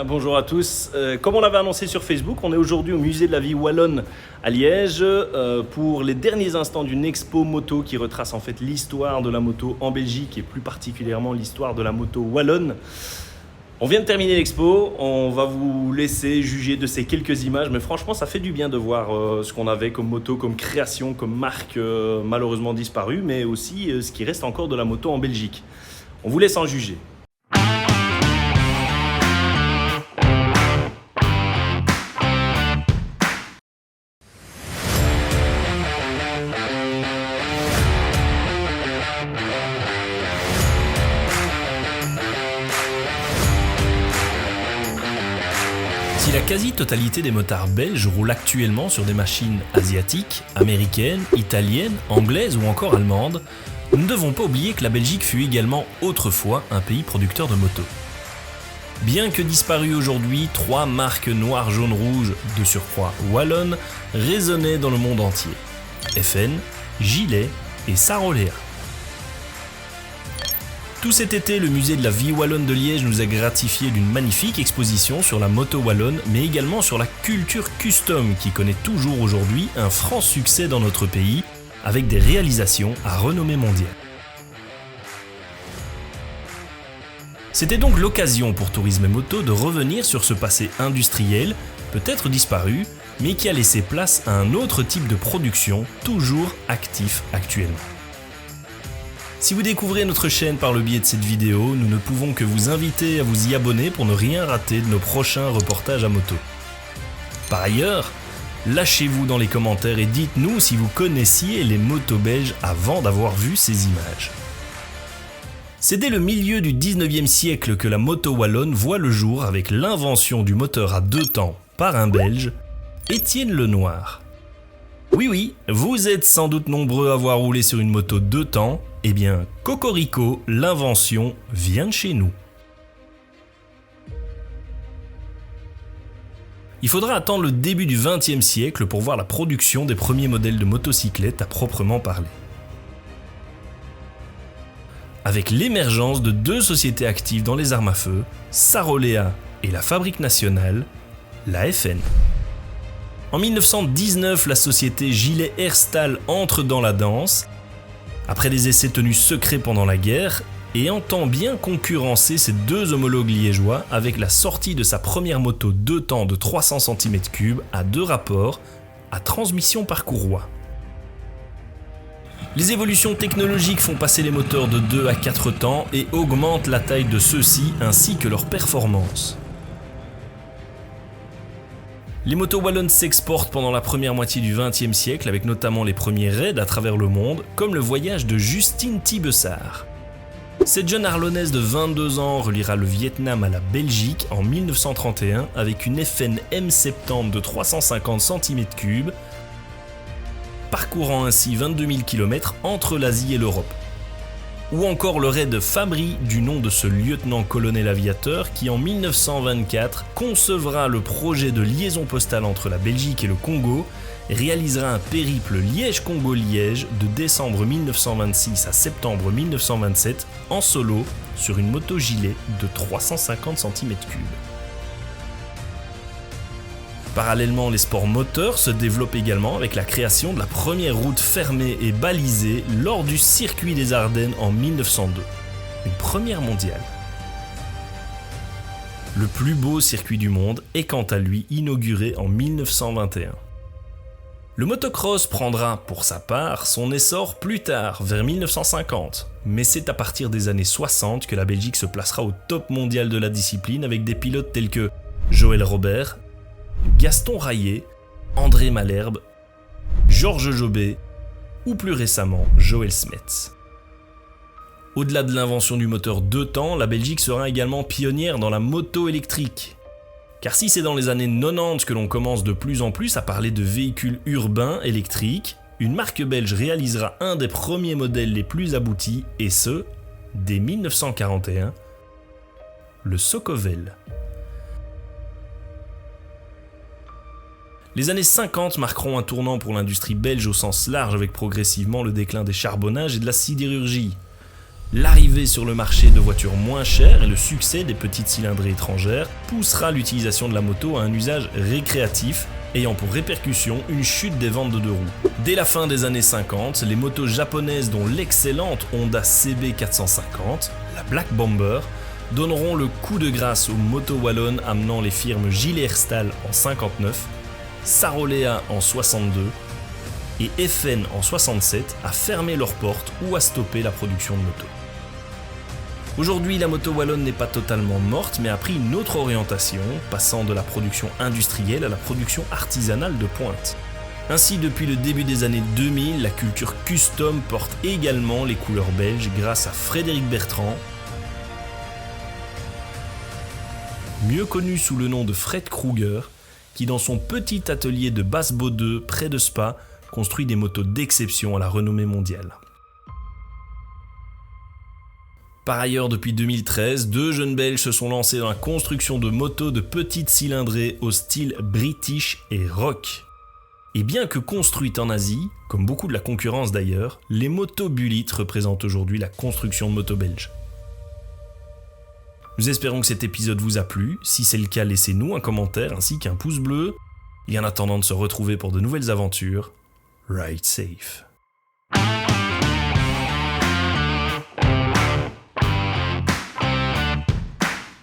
Bonjour à tous. Comme on l'avait annoncé sur Facebook, on est aujourd'hui au musée de la vie wallonne à Liège pour les derniers instants d'une expo moto qui retrace en fait l'histoire de la moto en Belgique et plus particulièrement l'histoire de la moto wallonne. On vient de terminer l'expo, on va vous laisser juger de ces quelques images, mais franchement ça fait du bien de voir ce qu'on avait comme moto, comme création, comme marque malheureusement disparue, mais aussi ce qui reste encore de la moto en Belgique. On vous laisse en juger. Si la quasi-totalité des motards belges roulent actuellement sur des machines asiatiques, américaines, italiennes, anglaises ou encore allemandes, nous ne devons pas oublier que la Belgique fut également autrefois un pays producteur de motos. Bien que disparues aujourd'hui, 3 marques noires, jaunes, rouges, de surcroît wallonnes, résonnaient dans le monde entier. FN, Gilet et Sarolea. Tout cet été, le musée de la vie wallonne de Liège nous a gratifié d'une magnifique exposition sur la moto wallonne, mais également sur la culture custom qui connaît toujours aujourd'hui un franc succès dans notre pays, avec des réalisations à renommée mondiale. C'était donc l'occasion pour Tourisme et Moto de revenir sur ce passé industriel, peut-être disparu, mais qui a laissé place à un autre type de production, toujours actif actuellement. Si vous découvrez notre chaîne par le biais de cette vidéo, nous ne pouvons que vous inviter à vous y abonner pour ne rien rater de nos prochains reportages à moto. Par ailleurs, lâchez-vous dans les commentaires et dites-nous si vous connaissiez les motos belges avant d'avoir vu ces images. C'est dès le milieu du 19e siècle que la moto wallonne voit le jour avec l'invention du moteur à 2 temps par un Belge, Étienne Lenoir. Oui, vous êtes sans doute nombreux à avoir roulé sur une moto 2 temps. Eh bien, cocorico, l'invention vient de chez nous. Il faudra attendre le début du XXe siècle pour voir la production des premiers modèles de motocyclettes à proprement parler. Avec l'émergence de 2 sociétés actives dans les armes à feu, Sarolea et la Fabrique nationale, la FN. En 1919, la société Gilet Herstal entre dans la danse, après des essais tenus secrets pendant la guerre, et entend bien concurrencer ses 2 homologues liégeois avec la sortie de sa première moto 2 temps de 300 cm3 à 2 rapports, à transmission par courroie. Les évolutions technologiques font passer les moteurs de 2 à 4 temps et augmentent la taille de ceux-ci ainsi que leur performance. Les motos wallonnes s'exportent pendant la première moitié du XXe siècle avec notamment les premiers raids à travers le monde, comme le voyage de Justine Thibessart. Cette jeune Arlonnaise de 22 ans reliera le Vietnam à la Belgique en 1931 avec une FN M70 de 350 cm3, parcourant ainsi 22 000 km entre l'Asie et l'Europe. Ou encore le raid Fabry du nom de ce lieutenant-colonel aviateur qui en 1924 concevra le projet de liaison postale entre la Belgique et le Congo, réalisera un périple Liège-Congo-Liège de décembre 1926 à septembre 1927 en solo sur une moto gilet de 350 cm3. Parallèlement, les sports moteurs se développent également avec la création de la première route fermée et balisée lors du circuit des Ardennes en 1902. Une première mondiale. Le plus beau circuit du monde est quant à lui inauguré en 1921. Le motocross prendra, pour sa part, son essor plus tard, vers 1950. Mais c'est à partir des années 60 que la Belgique se placera au top mondial de la discipline avec des pilotes tels que Joël Robert, Gaston Raillet, André Malherbe, Georges Jobet ou plus récemment Joël Smets. Au-delà de l'invention du moteur 2 temps, la Belgique sera également pionnière dans la moto électrique. Car si c'est dans les années 90 que l'on commence de plus en plus à parler de véhicules urbains électriques, une marque belge réalisera un des premiers modèles les plus aboutis, et ce, dès 1941, le Socovel. Les années 50 marqueront un tournant pour l'industrie belge au sens large avec progressivement le déclin des charbonnages et de la sidérurgie. L'arrivée sur le marché de voitures moins chères et le succès des petites cylindrées étrangères poussera l'utilisation de la moto à un usage récréatif, ayant pour répercussion une chute des ventes de deux roues. Dès la fin des années 50, les motos japonaises dont l'excellente Honda CB450, la Black Bomber, donneront le coup de grâce aux motos wallonnes, amenant les firmes Gilles Herstal en 59, Sarolea en 62 et FN en 67 à fermer leurs portes ou à stopper la production de motos. Aujourd'hui, la moto wallonne n'est pas totalement morte, mais a pris une autre orientation, passant de la production industrielle à la production artisanale de pointe. Ainsi, depuis le début des années 2000, la culture custom porte également les couleurs belges grâce à Frédéric Bertrand, mieux connu sous le nom de Fred Kruger, qui dans son petit atelier de Basse-Baudeux, près de Spa, construit des motos d'exception à la renommée mondiale. Par ailleurs, depuis 2013, deux jeunes Belges se sont lancés dans la construction de motos de petites cylindrées au style british et rock. Et bien que construites en Asie, comme beaucoup de la concurrence d'ailleurs, les motos Bullitt représentent aujourd'hui la construction de motos belges. Nous espérons que cet épisode vous a plu. Si c'est le cas, laissez-nous un commentaire ainsi qu'un pouce bleu. Et en attendant de se retrouver pour de nouvelles aventures, ride safe.